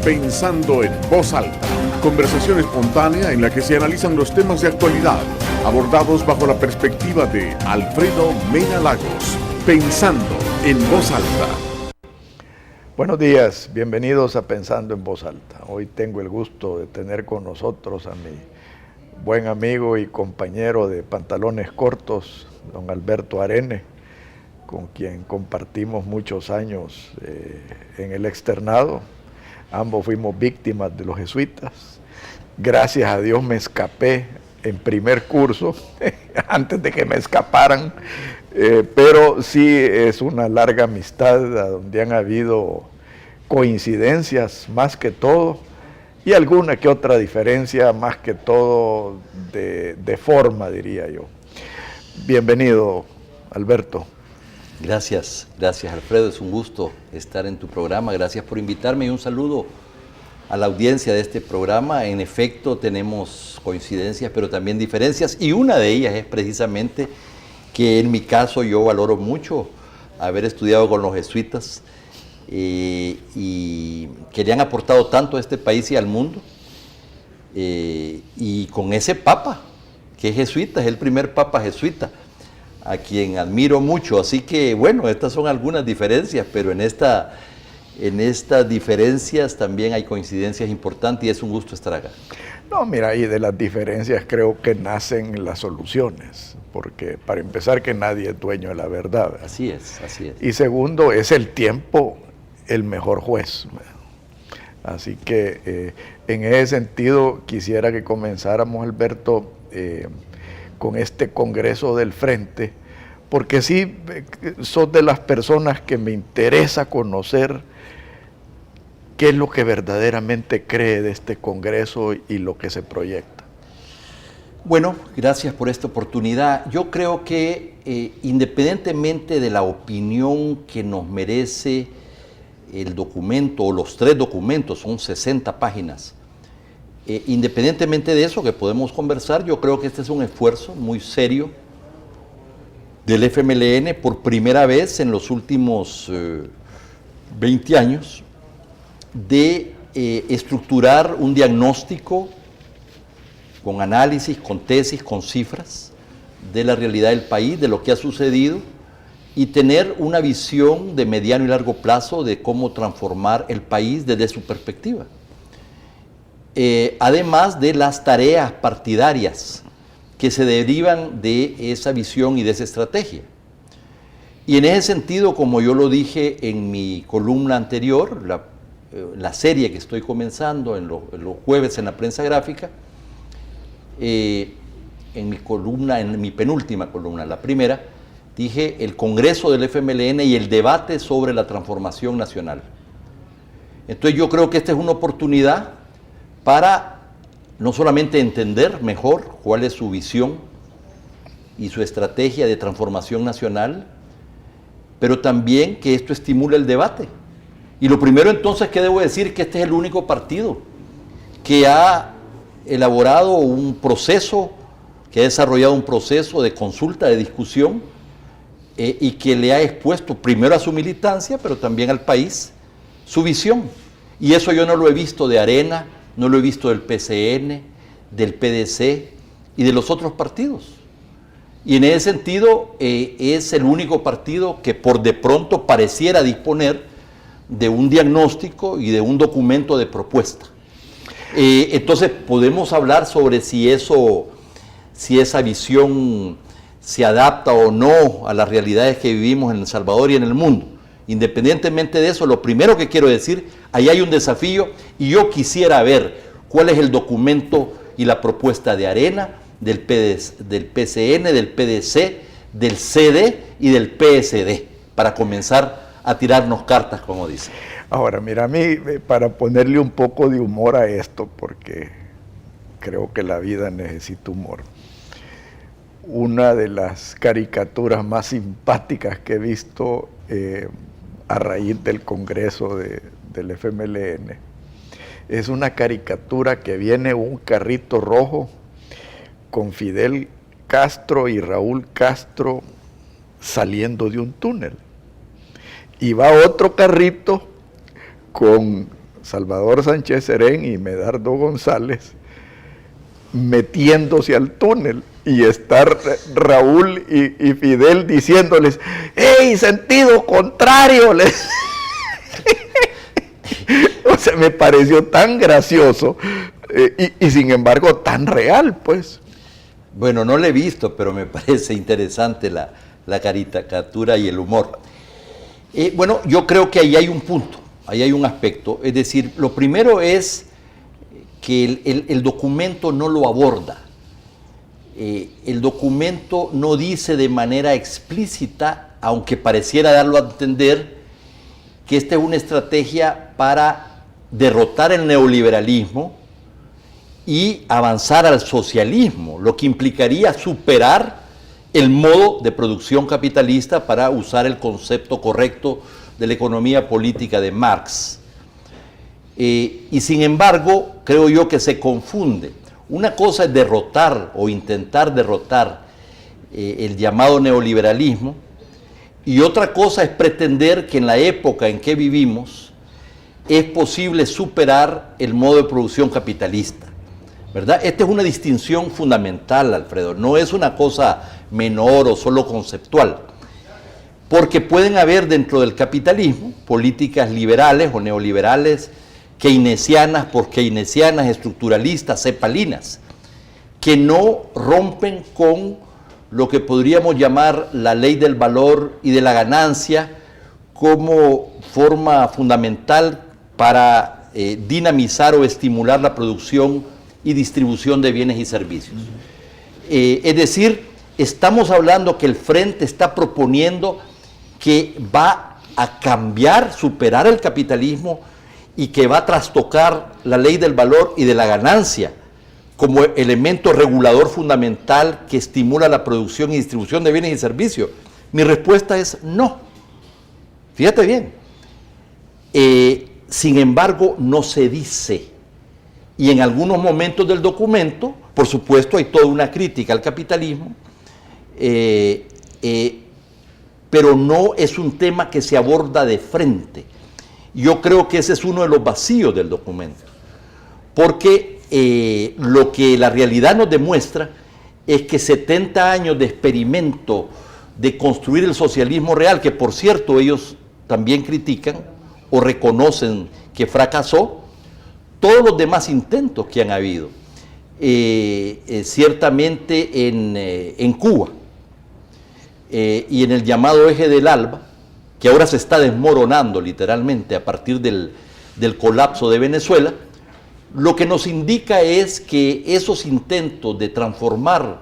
Pensando en Voz Alta, conversación espontánea en la que se analizan los temas de actualidad, abordados bajo la perspectiva de Alfredo Mena Lagos. Pensando en Voz Alta. Buenos días, bienvenidos a Pensando en Voz Alta. Hoy tengo el gusto de tener con nosotros a mi buen amigo y compañero de pantalones cortos, don Alberto Arene, con quien compartimos muchos años en el externado. Ambos fuimos víctimas de los jesuitas. Gracias a Dios me escapé en primer curso, antes de que me escaparan, pero sí es una larga amistad donde han habido coincidencias más que todo y alguna que otra diferencia más que todo de forma, diría yo. Bienvenido, Alberto. Gracias Alfredo, es un gusto estar en tu programa, gracias por invitarme y un saludo a la audiencia de este programa. En efecto tenemos coincidencias pero también diferencias y una de ellas es precisamente que en mi caso yo valoro mucho haber estudiado con los jesuitas y que le han aportado tanto a este país y al mundo y con ese papa que es jesuita, es el primer papa jesuita, a quien admiro mucho. Así que bueno, estas son algunas diferencias, pero en estas diferencias también hay coincidencias importantes y es un gusto estar acá. No, mira, y de las diferencias creo que nacen las soluciones, porque para empezar que nadie es dueño de la verdad, ¿verdad? Así es, así es. Y segundo, es el tiempo el mejor juez, ¿verdad? Así que en ese sentido quisiera que comenzáramos, Alberto, con este Congreso del Frente, porque sí, sos de las personas que me interesa conocer qué es lo que verdaderamente cree de este Congreso y lo que se proyecta. Bueno, gracias por esta oportunidad. Yo creo que independientemente de la opinión que nos merece el documento o los tres documentos, son 60 páginas, independientemente de eso que podemos conversar, yo creo que este es un esfuerzo muy serio del FMLN por primera vez en los últimos 20 años de estructurar un diagnóstico con análisis, con tesis, con cifras de la realidad del país, de lo que ha sucedido y tener una visión de mediano y largo plazo de cómo transformar el país desde su perspectiva. Además de las tareas partidarias que se derivan de esa visión y de esa estrategia. Y en ese sentido, como yo lo dije en mi columna anterior, la serie que estoy comenzando en los jueves en la prensa gráfica, en mi penúltima columna, la primera, dije el Congreso del FMLN y el debate sobre la transformación nacional. Entonces yo creo que esta es una oportunidad para no solamente entender mejor cuál es su visión y su estrategia de transformación nacional, pero también que esto estimule el debate. Y lo primero entonces que debo decir que este es el único partido que ha elaborado un proceso, que ha desarrollado un proceso de consulta, de discusión, y que le ha expuesto primero a su militancia, pero también al país, su visión. Y eso yo no lo he visto de Arena, no lo he visto del PCN, del PDC y de los otros partidos. Y en ese sentido es el único partido que por de pronto pareciera disponer de un diagnóstico y de un documento de propuesta. Entonces podemos hablar sobre si esa visión se adapta o no a las realidades que vivimos en El Salvador y en el mundo. Independientemente de eso, lo primero que quiero decir, ahí hay un desafío y yo quisiera ver cuál es el documento y la propuesta de Arena, del PCN, del PDC, del CD y del PSD, para comenzar a tirarnos cartas, como dicen. Ahora, mira, a mí, para ponerle un poco de humor a esto, porque creo que la vida necesita humor, una de las caricaturas más simpáticas que he visto a raíz del Congreso del FMLN, es una caricatura que viene un carrito rojo con Fidel Castro y Raúl Castro saliendo de un túnel. Y va otro carrito con Salvador Sánchez Serén y Medardo González metiéndose al túnel y estar Raúl y Fidel diciéndoles, ¡hey, sentido contrario! O sea, me pareció tan gracioso y sin embargo tan real, pues. Bueno, no lo he visto, pero me parece interesante la caricatura y el humor. Bueno, yo creo que ahí hay un punto, ahí hay un aspecto. Es decir, lo primero es que el documento no lo aborda. El documento no dice de manera explícita, aunque pareciera darlo a entender, que esta es una estrategia para derrotar el neoliberalismo y avanzar al socialismo, lo que implicaría superar el modo de producción capitalista, para usar el concepto correcto de la economía política de Marx. Y sin embargo, creo yo que se confunde. Una cosa es derrotar o intentar derrotar el llamado neoliberalismo, y otra cosa es pretender que en la época en que vivimos es posible superar el modo de producción capitalista, ¿verdad? Esta es una distinción fundamental, Alfredo, no es una cosa menor o solo conceptual, porque pueden haber dentro del capitalismo políticas liberales o neoliberales, keynesianas, post-keynesianas, estructuralistas, cepalinas, que no rompen con lo que podríamos llamar la ley del valor y de la ganancia como forma fundamental para dinamizar o estimular la producción y distribución de bienes y servicios. Es decir, estamos hablando que el Frente está proponiendo que va a cambiar, superar el capitalismo, y que va a trastocar la ley del valor y de la ganancia como elemento regulador fundamental que estimula la producción y distribución de bienes y servicios. Mi respuesta es no. Fíjate bien. Sin embargo, no se dice. Y en algunos momentos del documento, por supuesto, hay toda una crítica al capitalismo, pero no es un tema que se aborda de frente. Yo creo que ese es uno de los vacíos del documento, porque lo que la realidad nos demuestra es que 70 años de experimento de construir el socialismo real, que por cierto ellos también critican o reconocen que fracasó, todos los demás intentos que han habido, ciertamente en Cuba y en el llamado eje del ALBA, que ahora se está desmoronando literalmente a partir del colapso de Venezuela, lo que nos indica es que esos intentos de transformar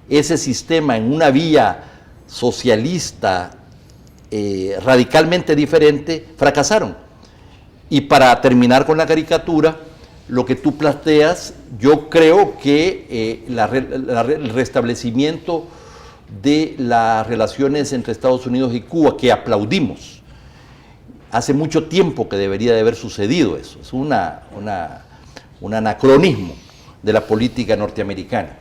ese sistema en una vía socialista radicalmente diferente fracasaron. Y para terminar con la caricatura, lo que tú planteas, yo creo que el restablecimiento de las relaciones entre Estados Unidos y Cuba, que aplaudimos, hace mucho tiempo que debería de haber sucedido eso, es un anacronismo de la política norteamericana.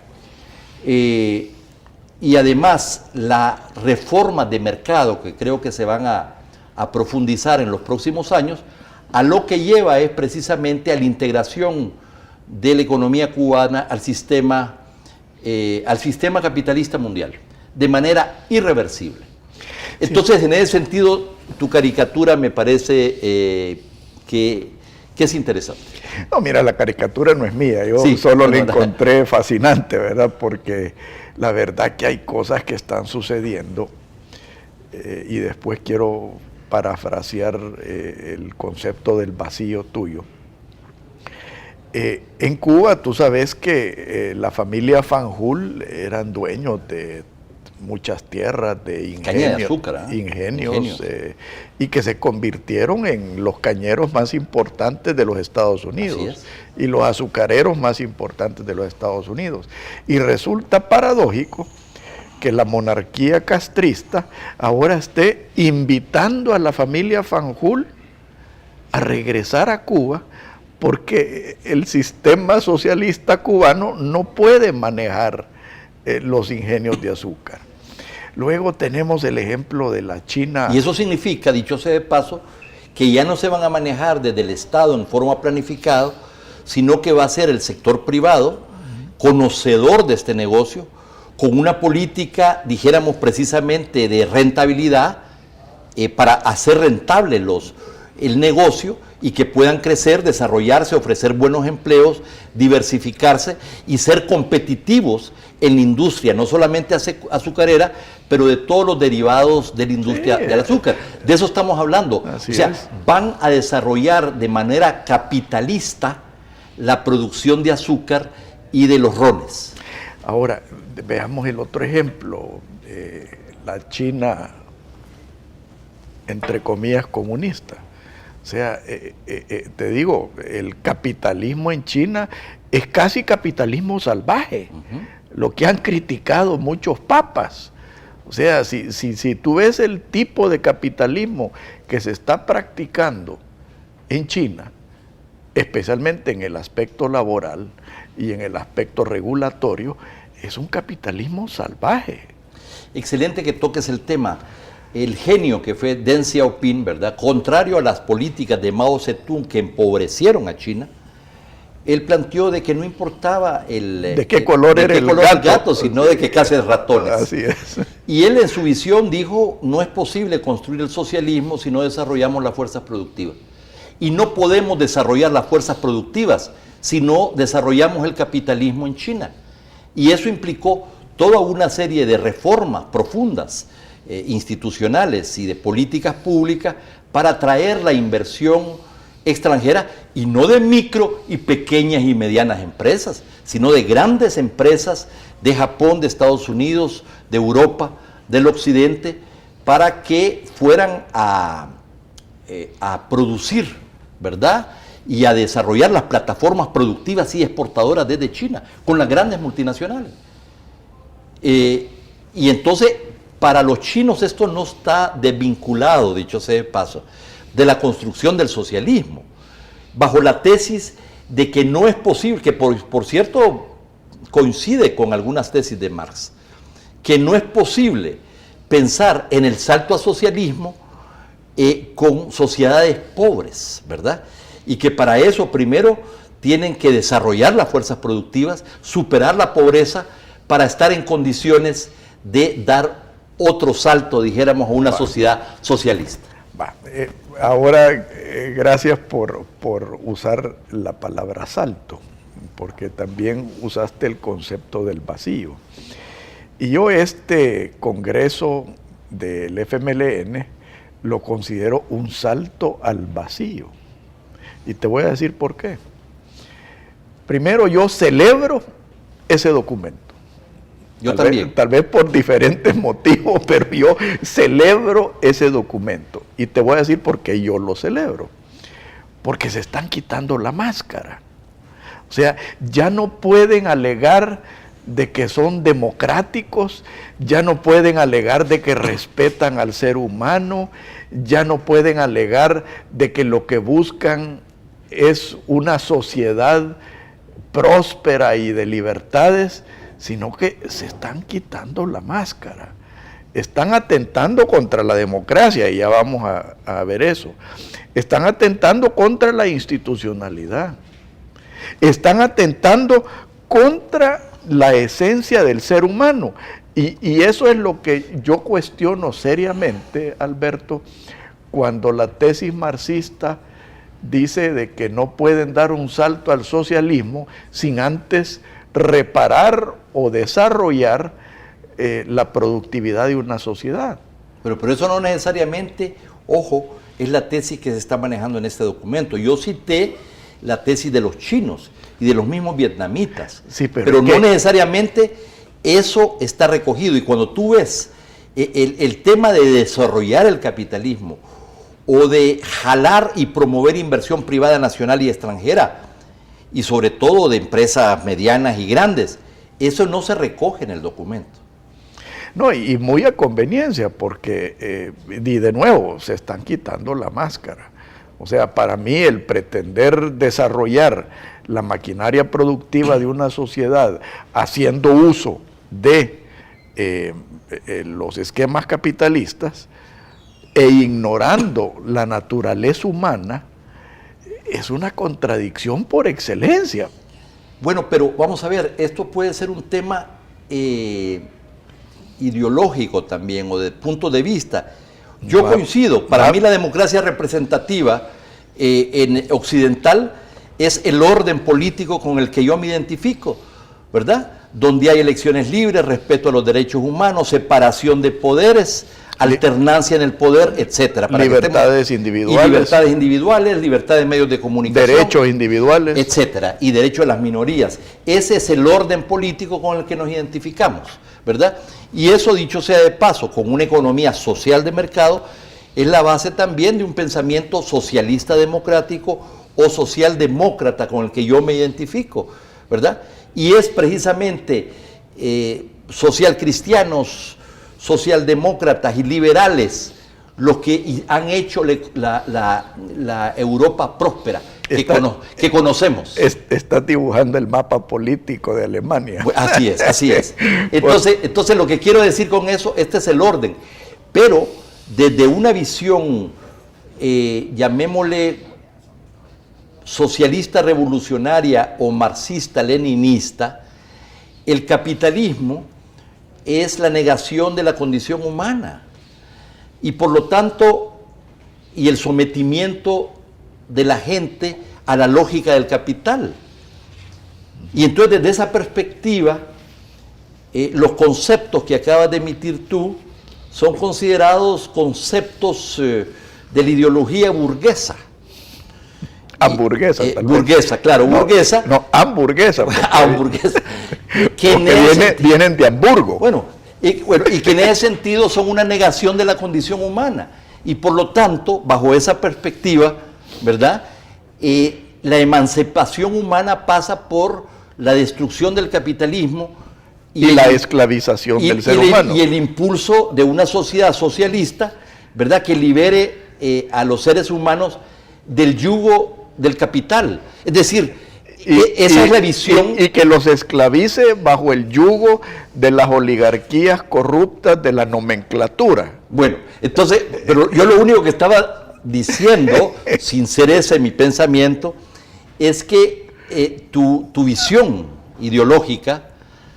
Y además la reforma de mercado que creo que se van a profundizar en los próximos años, a lo que lleva es precisamente a la integración de la economía cubana al sistema capitalista mundial, de manera irreversible. Entonces, en ese sentido, tu caricatura me parece que es interesante. No, mira, la caricatura no es mía, yo solo la encontré fascinante, ¿verdad? Porque la verdad que hay cosas que están sucediendo y después quiero parafrasear el concepto del vacío tuyo. En Cuba, tú sabes que la familia Fanjul eran dueños de muchas tierras, de ingenios, y que se convirtieron en los cañeros más importantes de los Estados Unidos y los azucareros más importantes de los Estados Unidos. Y resulta paradójico que la monarquía castrista ahora esté invitando a la familia Fanjul a regresar a Cuba, porque el sistema socialista cubano no puede manejar los ingenios de azúcar. Luego tenemos el ejemplo de la China. Y eso significa, dicho sea de paso, que ya no se van a manejar desde el Estado en forma planificada, sino que va a ser el sector privado, conocedor de este negocio, con una política, dijéramos precisamente, de rentabilidad, para hacer rentable el negocio y que puedan crecer, desarrollarse, ofrecer buenos empleos, diversificarse y ser competitivos en la industria, no solamente azucarera, pero de todos los derivados de la industria del azúcar. De eso estamos hablando. Así o sea, es. van a desarrollar de manera capitalista la producción de azúcar y de los rones. Ahora, veamos el otro ejemplo, la China, entre comillas, comunista. O sea, te digo, el capitalismo en China es casi capitalismo salvaje, lo que han criticado muchos papas. O sea, si tú ves el tipo de capitalismo que se está practicando en China, especialmente en el aspecto laboral y en el aspecto regulatorio, es un capitalismo salvaje. Excelente que toques el tema. El genio que fue Deng Xiaoping, ¿verdad? Contrario a las políticas de Mao Zedong que empobrecieron a China, él planteó de que no importaba de qué color era el gato, sino de qué clase de ratones. Así es. Y él en su visión dijo, no es posible construir el socialismo si no desarrollamos las fuerzas productivas. Y no podemos desarrollar las fuerzas productivas si no desarrollamos el capitalismo en China. Y eso implicó toda una serie de reformas profundas, institucionales y de políticas públicas para atraer la inversión extranjera, y no de micro y pequeñas y medianas empresas, sino de grandes empresas de Japón, de Estados Unidos, de Europa, del occidente, para que fueran a producir, ¿verdad? Y a desarrollar las plataformas productivas y exportadoras desde China, con las grandes multinacionales. Y entonces, para los chinos esto no está desvinculado, dicho sea de paso, de la construcción del socialismo, bajo la tesis de que no es posible, que por cierto coincide con algunas tesis de Marx, que no es posible pensar en el salto a socialismo con sociedades pobres, ¿verdad? Y que para eso primero tienen que desarrollar las fuerzas productivas, superar la pobreza para estar en condiciones de dar otro salto, dijéramos, a una sociedad socialista. Ahora, gracias por usar la palabra salto, porque también usaste el concepto del vacío. Y yo este congreso del FMLN lo considero un salto al vacío. Y te voy a decir por qué. Primero, yo celebro ese documento. Yo también. Tal vez por diferentes motivos, pero yo celebro ese documento. Y te voy a decir por qué yo lo celebro. Porque se están quitando la máscara. O sea, ya no pueden alegar de que son democráticos, ya no pueden alegar de que respetan al ser humano, ya no pueden alegar de que lo que buscan es una sociedad próspera y de libertades, sino que se están quitando la máscara. Están atentando contra la democracia, y ya vamos a ver eso. Están atentando contra la institucionalidad. Están atentando contra la esencia del ser humano. Y eso es lo que yo cuestiono seriamente, Alberto, cuando la tesis marxista dice de que no pueden dar un salto al socialismo sin antes reparar o desarrollar la productividad de una sociedad. Pero eso no necesariamente, ojo, es la tesis que se está manejando en este documento. Yo cité la tesis de los chinos y de los mismos vietnamitas, sí, pero no necesariamente eso está recogido. Y cuando tú ves el tema de desarrollar el capitalismo o de jalar y promover inversión privada nacional y extranjera, y sobre todo de empresas medianas y grandes, eso no se recoge en el documento. No, y muy a conveniencia, porque, y de nuevo, se están quitando la máscara. O sea, para mí el pretender desarrollar la maquinaria productiva de una sociedad haciendo uso de los esquemas capitalistas, e ignorando la naturaleza humana, es una contradicción por excelencia. Bueno, pero vamos a ver, esto puede ser un tema ideológico también, o de punto de vista. Yo coincido, para mí la democracia representativa en occidental es el orden político con el que yo me identifico, ¿verdad? Donde hay elecciones libres, respeto a los derechos humanos, separación de poderes, alternancia en el poder, etcétera. Libertades individuales. Y libertades individuales, libertad de medios de comunicación. Derechos individuales. Etcétera. Y derecho de las minorías. Ese es el orden político con el que nos identificamos, ¿verdad? Y eso, dicho sea de paso, con una economía social de mercado, es la base también de un pensamiento socialista democrático o socialdemócrata con el que yo me identifico, ¿verdad? Y es precisamente social cristianos, socialdemócratas y liberales los que han hecho la Europa próspera que conocemos. Está dibujando el mapa político de Alemania. Así es, así es. Entonces lo que quiero decir con eso, este es el orden. Pero desde una visión, llamémosle socialista revolucionaria o marxista-leninista, el capitalismo es la negación de la condición humana y por lo tanto y el sometimiento de la gente a la lógica del capital. Y entonces desde esa perspectiva los conceptos que acabas de emitir tú son considerados conceptos de la ideología burguesa. Hamburguesa. Burguesa, claro, burguesa. No, hamburguesa. Hamburguesa. Que vienen de Hamburgo. Bueno, y que en ese sentido son una negación de la condición humana. Y por lo tanto, bajo esa perspectiva, ¿verdad? La emancipación humana pasa por la destrucción del capitalismo y la esclavización del ser humano. Y el impulso de una sociedad socialista, ¿verdad? Que libere a los seres humanos del yugo del capital. Es decir, esa es la visión. Y que los esclavice bajo el yugo de las oligarquías corruptas de la nomenclatura. Bueno, entonces, pero yo lo único que estaba diciendo, sin ser ese mi pensamiento, es que tu visión ideológica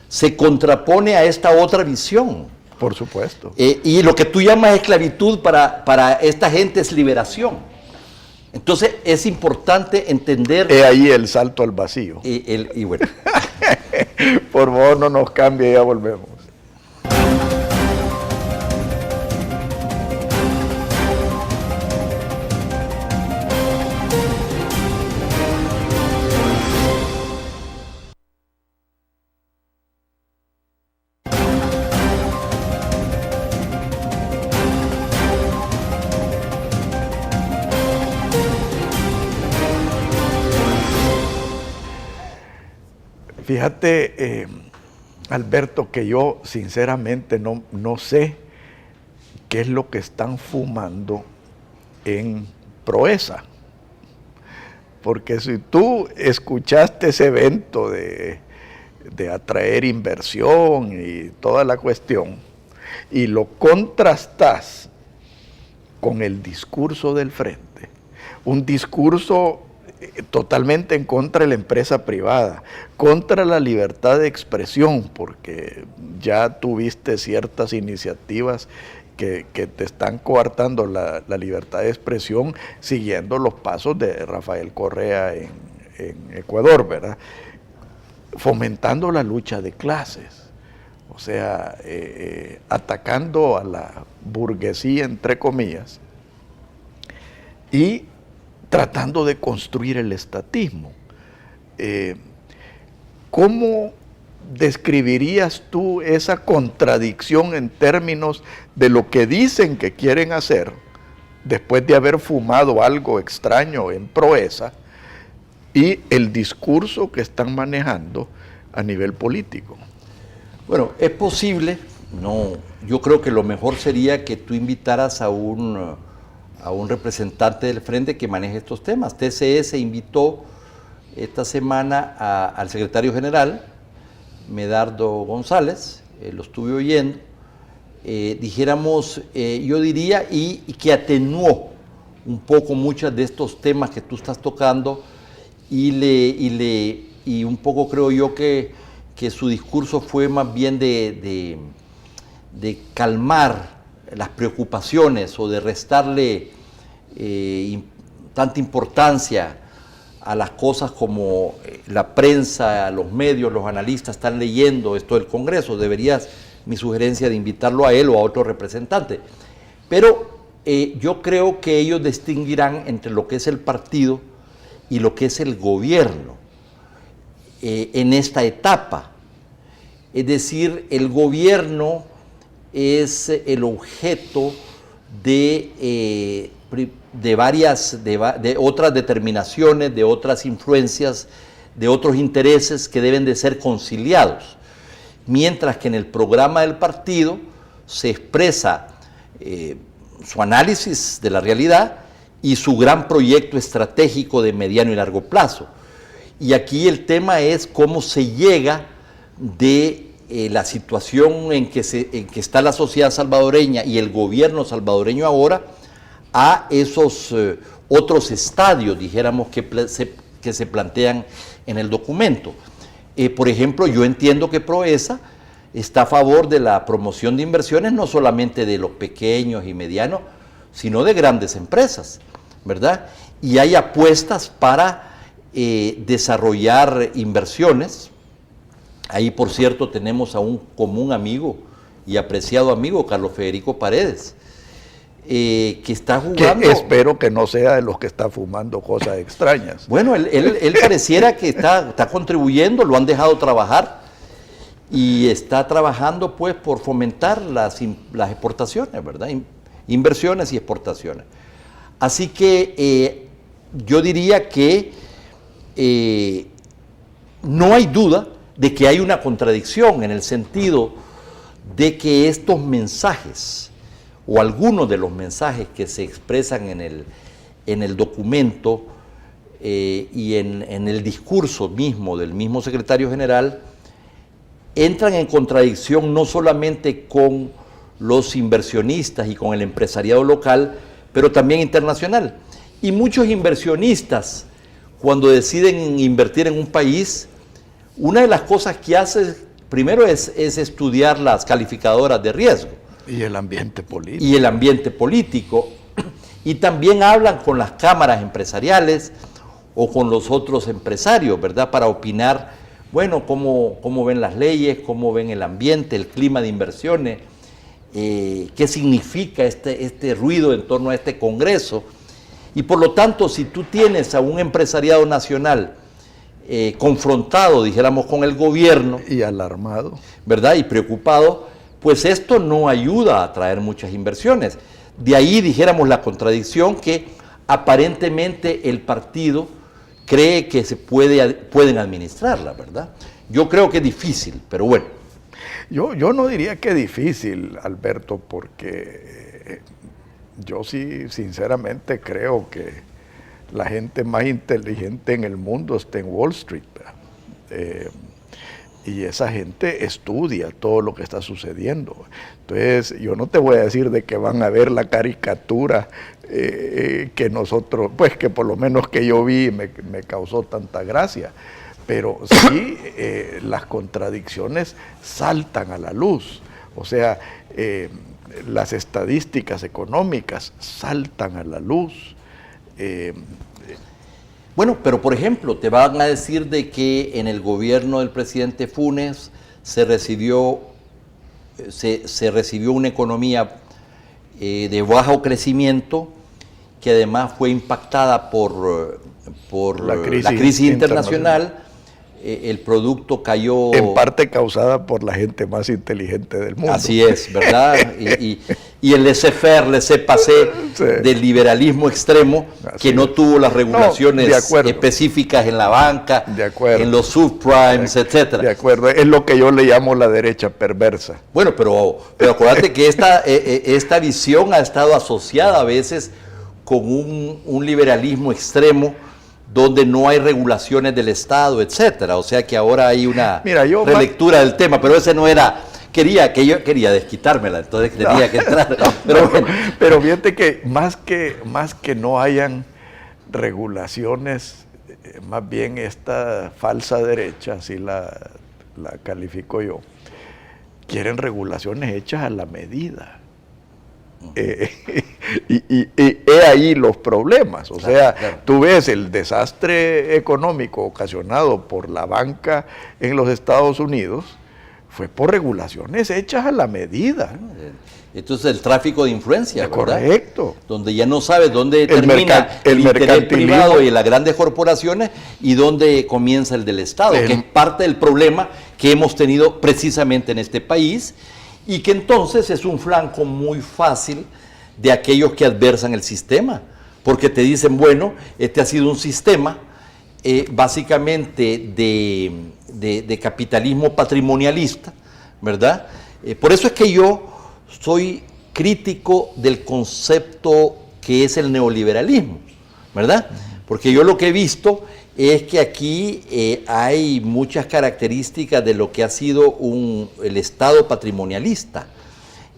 se contrapone a esta otra visión. Por supuesto. Y lo que tú llamas esclavitud para esta gente es liberación. Entonces es importante entender... ahí el salto al vacío. Y bueno. Por favor, no nos cambie, ya volvemos. Fíjate, Alberto, que yo sinceramente no sé qué es lo que están fumando en Proesa. Porque si tú escuchaste ese evento de atraer inversión y toda la cuestión, y lo contrastas con el discurso del frente, un discurso totalmente en contra de la empresa privada, contra la libertad de expresión, porque ya tuviste ciertas iniciativas que te están coartando la libertad de expresión, siguiendo los pasos de Rafael Correa en Ecuador, ¿verdad? Fomentando la lucha de clases, o sea, atacando a la burguesía, entre comillas, y tratando de construir el estatismo. ¿Cómo describirías tú esa contradicción en términos de lo que dicen que quieren hacer después de haber fumado algo extraño en Proesa y el discurso que están manejando a nivel político? Bueno, es posible, no, yo creo que lo mejor sería que tú invitaras a un representante del frente que maneje estos temas. TCS invitó esta semana al secretario general, Medardo González, lo estuve oyendo, dijéramos, yo diría, y que atenuó un poco muchos de estos temas que tú estás tocando y un poco creo yo que su discurso fue más bien de calmar las preocupaciones o de restarle tanta importancia a las cosas como la prensa, los medios, los analistas están leyendo esto del Congreso. Deberías, mi sugerencia de invitarlo a él o a otro representante. Pero yo creo que ellos distinguirán entre lo que es el partido y lo que es el gobierno en esta etapa. Es decir, el gobierno es el objeto de otras determinaciones, de otras influencias, de otros intereses que deben de ser conciliados. Mientras que en el programa del partido se expresa su análisis de la realidad y su gran proyecto estratégico de mediano y largo plazo. Y aquí el tema es cómo se llega de la situación en que está la sociedad salvadoreña y el gobierno salvadoreño ahora a esos otros estadios, dijéramos, que se plantean en el documento. Por ejemplo, yo entiendo que Proesa está a favor de la promoción de inversiones, no solamente de los pequeños y medianos, sino de grandes empresas, ¿verdad? Y hay apuestas para desarrollar inversiones. Ahí, por cierto, tenemos a un común amigo y apreciado amigo, Carlos Federico Paredes, que está jugando... Que espero que no sea de los que está fumando cosas extrañas. Bueno, él pareciera que está contribuyendo, lo han dejado trabajar y está trabajando pues por fomentar las exportaciones, ¿verdad? Inversiones y exportaciones. Así que yo diría que no hay duda de que hay una contradicción en el sentido de que estos mensajes o algunos de los mensajes que se expresan en el documento y en el discurso mismo del mismo secretario general entran en contradicción no solamente con los inversionistas y con el empresariado local, pero también internacional. Y muchos inversionistas, cuando deciden invertir en un país, una de las cosas que hace primero es estudiar las calificadoras de riesgo. Y el ambiente político. Y el ambiente político. Y también hablan con las cámaras empresariales o con los otros empresarios, ¿verdad? Para opinar, bueno, cómo ven las leyes, cómo ven el ambiente, el clima de inversiones, qué significa este ruido en torno a este Congreso. Y por lo tanto, si tú tienes a un empresariado nacional confrontado, dijéramos, con el gobierno. Y alarmado. ¿Verdad? Y preocupado, pues esto no ayuda a atraer muchas inversiones. De ahí, dijéramos, la contradicción que aparentemente el partido cree que pueden administrarla, ¿verdad? Yo creo que es difícil, pero bueno. Yo no diría que difícil, Alberto, porque yo sí, sinceramente, creo que la gente más inteligente en el mundo está en Wall Street. Y esa gente estudia todo lo que está sucediendo. Entonces, yo no te voy a decir de que van a ver la caricatura que nosotros, pues que por lo menos que yo vi me causó tanta gracia. Pero sí, las contradicciones saltan a la luz. O sea, las estadísticas económicas saltan a la luz. Bueno, pero por ejemplo, te van a decir de que en el gobierno del presidente Funes se recibió una economía de bajo crecimiento que además fue impactada por la crisis internacional. El producto cayó... En parte causada por la gente más inteligente del mundo. Así es, ¿verdad? y el laissez-faire, laissez-passer Sí. del liberalismo extremo, que no tuvo las regulaciones específicas en la banca, en los subprimes, etcétera. De acuerdo, es lo que yo le llamo la derecha perversa. Bueno, pero acuérdate que esta visión ha estado asociada a veces con un liberalismo extremo donde no hay regulaciones del Estado, etcétera. O sea que ahora hay una relectura del tema, pero ese no era quería desquitármela, entonces tenía que entrar. Pero bueno. Pero fíjate que más que no hayan regulaciones, más bien esta falsa derecha, así la califico yo, quieren regulaciones hechas a la medida. Y he ahí los problemas. O sea, tú ves el desastre económico ocasionado por la banca en los Estados Unidos, fue por regulaciones hechas a la medida. Entonces el tráfico de influencia, ¿verdad? Correcto. Donde ya no sabes dónde termina el interés privado y las grandes corporaciones y dónde comienza el del Estado, que es parte del problema que hemos tenido precisamente en este país y que entonces es un flanco muy fácil de aquellos que adversan el sistema, porque te dicen, bueno, este ha sido un sistema básicamente de capitalismo patrimonialista, ¿verdad? Por eso es que yo soy crítico del concepto que es el neoliberalismo, ¿verdad? Porque yo lo que he visto es que aquí hay muchas características de lo que ha sido el Estado patrimonialista,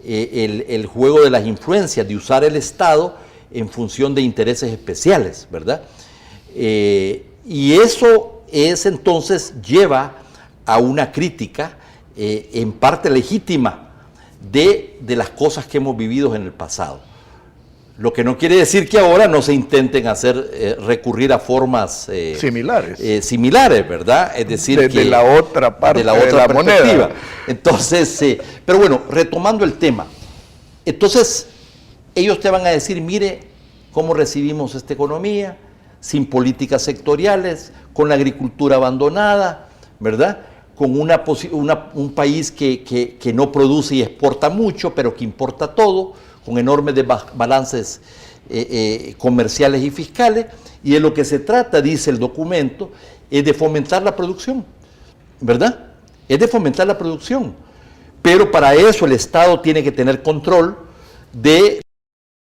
el juego de las influencias, de usar el Estado en función de intereses especiales, ¿verdad? Y eso entonces lleva a una crítica en parte legítima de las cosas que hemos vivido en el pasado. Lo que no quiere decir que ahora no se intenten recurrir a formas similares, ¿verdad? Es decir, de la otra parte de la moneda. Entonces, pero bueno, retomando el tema, entonces ellos te van a decir, mire cómo recibimos esta economía, sin políticas sectoriales, con la agricultura abandonada, ¿verdad? Con un país que no produce y exporta mucho, pero que importa todo, con enormes balances comerciales y fiscales, y de lo que se trata, dice el documento, es de fomentar la producción, ¿verdad? Es de fomentar la producción, pero para eso el Estado tiene que tener control de